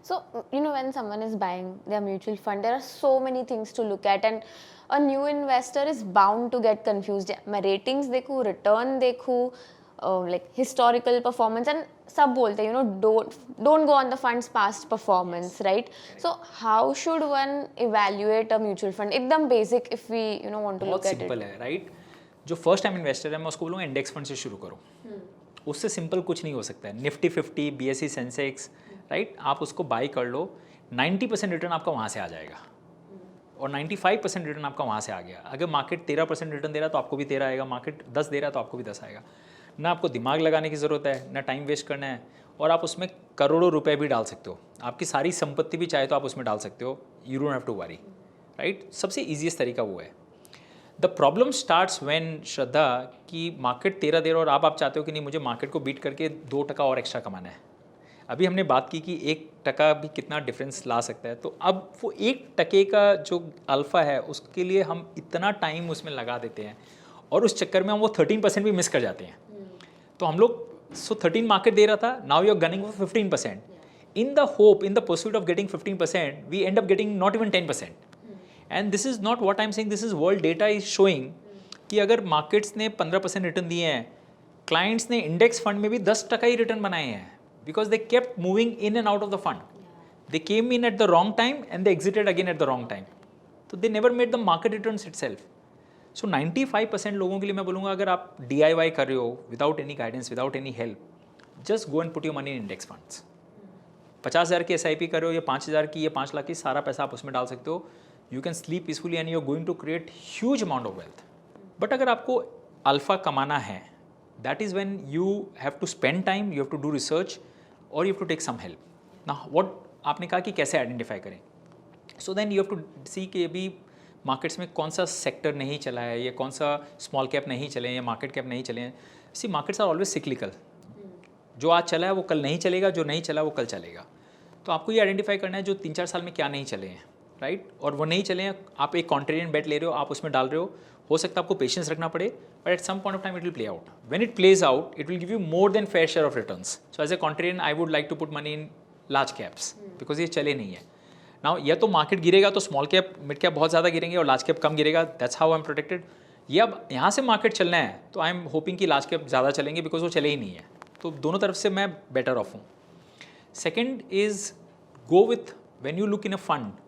So, when someone is buying their mutual fund, there are so many things to look at, and a new investor is bound to get confused. मैं ratings देखूँ, return देखूँ, like historical performance, and सब बोलते हैं, don't go on the fund's past performance, right? So, how should one evaluate a mutual fund? एकदम basic, if we want to look बहुत at it. Simple है, right? जो first time investor है मैं उसको बोलूँगा इंडेक्स फंड से शुरू करो। उससे सिंपल कुछ नहीं हो सकता है। निफ्टी 50, BSE सेंसेक्स, राइट, आप उसको बाई कर लो, 90% रिटर्न आपका वहाँ से आ जाएगा और 95% रिटर्न आपका वहाँ से आ गया। अगर मार्केट 13% रिटर्न दे रहा है तो आपको भी 13 आएगा, मार्केट 10 दे रहा है तो आपको भी 10 आएगा। ना आपको दिमाग लगाने की ज़रूरत है, ना टाइम वेस्ट करना है, और आप उसमें करोड़ों रुपए भी डाल सकते हो। आपकी सारी संपत्ति भी चाहे तो आप उसमें डाल सकते हो। You don't have to worry, right? सबसे ईजीएस्ट तरीका वो है। The problem starts when, Shraddha, कि मार्केट 13 दे रहा और आप चाहते हो कि नहीं मुझे मार्केट को बीट करके 2% और एक्स्ट्रा कमाना है। अभी हमने बात की कि 1% भी कितना डिफरेंस ला सकता है, तो अब वो 1% का जो अल्फ़ा है उसके लिए हम इतना टाइम उसमें लगा देते हैं और उस चक्कर में हम वो 13% भी मिस कर जाते हैं। तो हम लोग 13 मार्केट दे रहा था, now you are gunning for 15%, in the hope, in the pursuit of getting 15%, we end up getting not even 10%। And this is not what I am saying, this is world data is showing कि अगर markets ने 15% return दिए हैं, clients ने index fund में भी 10% ही return बनाए हैं, because they kept moving in and out of the fund. They came in at the wrong time and they exited again at the wrong time, तो they never made the market returns itself. So 95% लोगों के लिए मैं बोलूँगा, अगर आप DIY कर रहे हो without any guidance, without any help, just go and put your money in index funds. 50,000 की SIP कर रहे हो या 5,000 की या 5 लाख की, सारा पैसा आप उसमें डाल सकते हो। You can sleep peacefully and you are going to create huge amount of wealth. But अगर आपको अल्फा कमाना है, that is when you have to spend time, you have to do research और you have to take some help. ना what आपने कहा कि कैसे आइडेंटिफाई करें, so then you have to see कि अभी मार्केट्स में कौन सा सेक्टर नहीं चला है, या कौन सा स्मॉल कैप नहीं चले हैं या मार्केट कैप नहीं चले हैं। सी, मार्केट्स आर ऑलवेज सिक्लिकल। जो आज चला है वो कल नहीं चलेगा, जो नहीं चला वो कल चलेगा। तो आपको ये आइडेंटिफाई करना है जो 3-4 साल में क्या नहीं चले हैं, राइट? और वो नहीं चले हैं, आप एक कॉन्ट्रेरियन बेट ले रहे हो, आप उसमें डाल रहे हो सकता है आपको पेशेंस रखना पड़े, but at some point of time it will play out. When it plays out it will give you more than fair share of returns. So as a contrarian I would like to put money in large caps, because ये चले नहीं है। Now या तो market गिरेगा तो small cap, mid cap बहुत ज़्यादा गिरेंगे और लार्ज कैप कम गिरेगा, that's how I am protected. ये अब यहाँ से मार्केट चलना है तो आई एम होपिंग कि लार्ज कैप ज़्यादा चलेंगे, बिकॉज वो चले ही नहीं है। तो दोनों तरफ से मैं बेटर ऑफ हूँ। Second is, go with, when you look in a fund,